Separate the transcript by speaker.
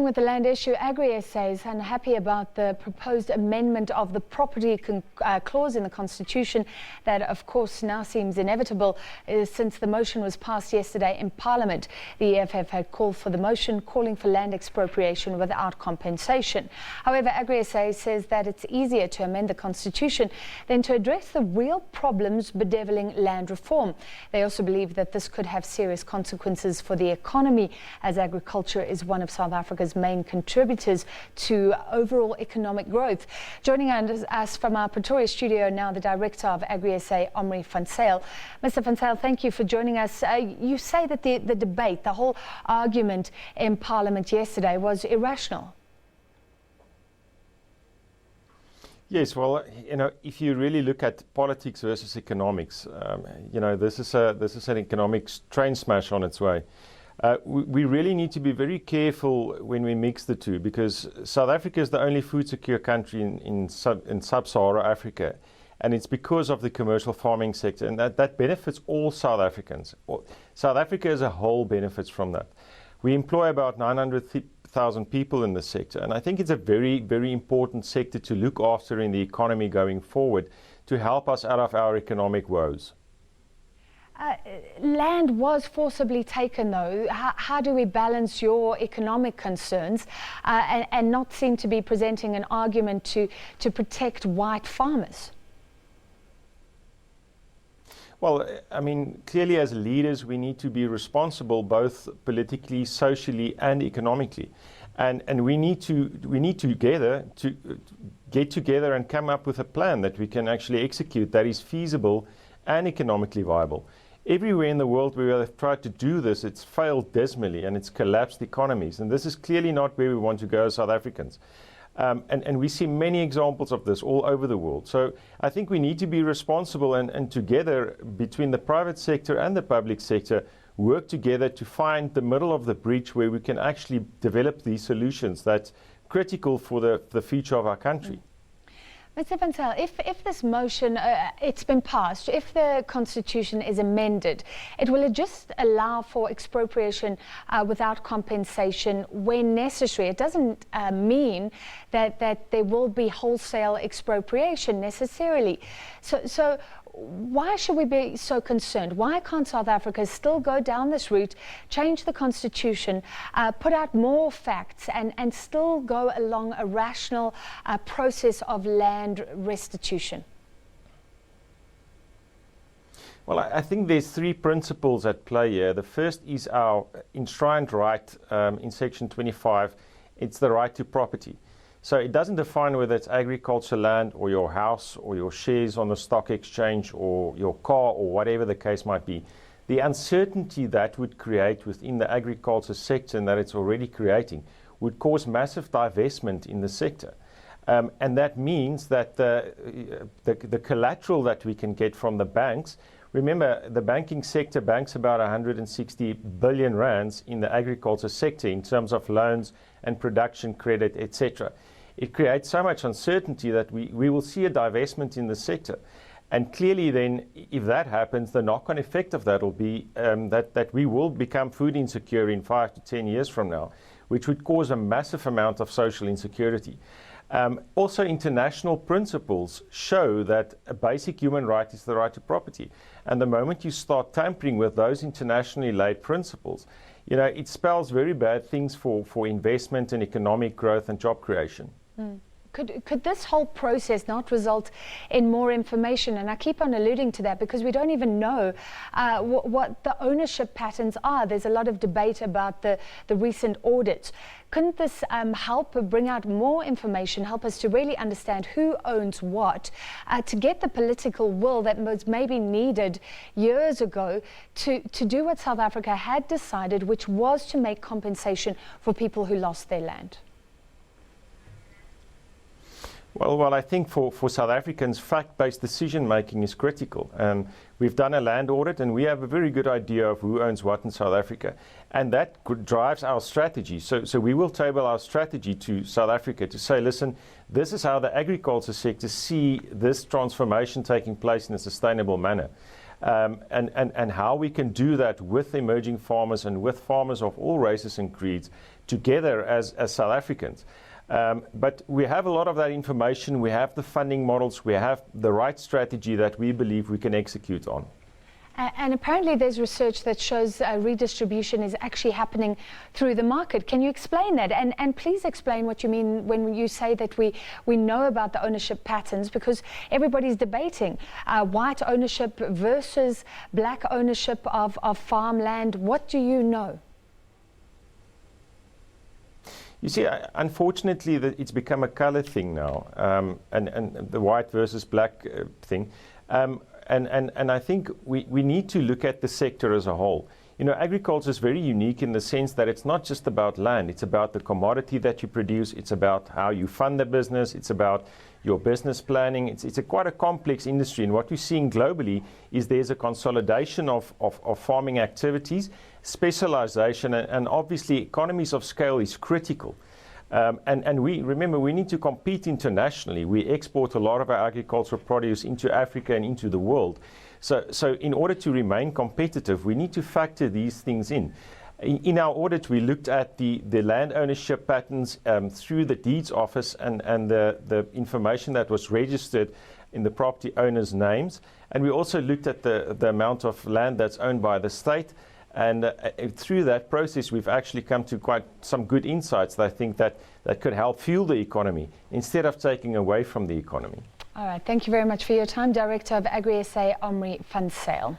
Speaker 1: With the land issue, AgriSA is unhappy about the proposed amendment of the property clause in the Constitution that, of course, now seems inevitable since the motion was passed yesterday in Parliament. The EFF had called for the motion calling for land expropriation without compensation. However, AgriSA says that it's easier to amend the Constitution than to address the real problems bedevilling land reform. They also believe that this could have serious consequences for the economy, as agriculture is one of South Africa's main contributors to overall economic growth. Joining us from our Pretoria studio now, the director of AgriSA, Omri. Mr. Van Zyl, thank you for joining us. You say that the debate, the whole argument in Parliament yesterday was irrational.
Speaker 2: Yes, well, if you really look at politics versus economics, this is an economics train smash on its way. We really need to be very careful when we mix the two, because South Africa is the only food secure country in sub-Saharan Africa, and it's because of the commercial farming sector, and that benefits all South Africans. South Africa as a whole benefits from that. We employ about 900,000 people in this sector, and I think it's a very, very important sector to look after in the economy going forward to help us out of our economic woes.
Speaker 1: Land was forcibly taken, though. How do we balance your economic concerns and not seem to be presenting an argument to protect white farmers?
Speaker 2: Well, I mean, clearly as leaders, we need to be responsible both politically, socially, and economically. And we need to get together and come up with a plan that we can actually execute that is feasible and economically viable. Everywhere in the world where they've tried to do this, it's failed dismally and it's collapsed economies. And this is clearly not where we want to go as South Africans. And we see many examples of this all over the world. So I think we need to be responsible and together, between the private sector and the public sector, work together to find the middle of the bridge where we can actually develop these solutions that's critical for the future of our country.
Speaker 1: Mr. Van Zyl, if this motion, it's been passed, if the Constitution is amended, it will just allow for expropriation without compensation when necessary. It doesn't mean that there will be wholesale expropriation necessarily. So why should we be so concerned? Why can't South Africa still go down this route, change the Constitution, put out more facts and still go along a rational process of land restitution?
Speaker 2: Well, I think there's three principles at play here. The first is our enshrined right in Section 25. It's the right to property. So it doesn't define whether it's agriculture land or your house or your shares on the stock exchange or your car or whatever the case might be. The uncertainty that would create within the agriculture sector, and that it's already creating, would cause massive divestment in the sector. And that means that the collateral that we can get from the banks, remember, the banking sector banks about 160 billion rands in the agriculture sector in terms of loans and production credit, etc. It creates so much uncertainty that we will see a divestment in the sector. And clearly then, if that happens, the knock-on effect of that will be that we will become food insecure in 5 to 10 years from now, which would cause a massive amount of social insecurity. Also, international principles show that a basic human right is the right to property. And the moment you start tampering with those internationally laid principles, it spells very bad things for investment and economic growth and job creation.
Speaker 1: Could this whole process not result in more information? And I keep on alluding to that because we don't even know what the ownership patterns are. There's a lot of debate about the recent audits. Couldn't this help bring out more information, help us to really understand who owns what, to get the political will that was maybe needed years ago to do what South Africa had decided, which was to make compensation for people who lost their land?
Speaker 2: Well, I think for South Africans, fact-based decision-making is critical. We've done a land audit, and we have a very good idea of who owns what in South Africa. And that drives our strategy. So we will table our strategy to South Africa to say, listen, this is how the agriculture sector see this transformation taking place in a sustainable manner. And how we can do that with emerging farmers and with farmers of all races and creeds together as South Africans. But we have a lot of that information, we have the funding models, we have the right strategy that we believe we can execute on.
Speaker 1: And apparently there's research that shows redistribution is actually happening through the market. Can you explain that? And please explain what you mean when you say that we know about the ownership patterns, because everybody's debating white ownership versus black ownership of farmland. What do you know?
Speaker 2: You see, unfortunately, it's become a color thing now, and the white versus black thing. And I think we need to look at the sector as a whole. You know, agriculture is very unique in the sense that it's not just about land. It's about the commodity that you produce. It's about how you fund the business. It's about your business planning. It's quite a complex industry. And what we're seeing globally is there's a consolidation of farming activities, specialization, and obviously economies of scale is critical. And we remember, we need to compete internationally. We export a lot of our agricultural produce into Africa and into the world. So in order to remain competitive, we need to factor these things in. In our audit, we looked at the land ownership patterns through the deeds office and the information that was registered in the property owners' names. And we also looked at the amount of land that's owned by the state. And through that process, we've actually come to quite some good insights that I think that could help fuel the economy instead of taking away from the economy.
Speaker 1: All right. Thank you very much for your time. Director of AgriSA, Omri van Zyl.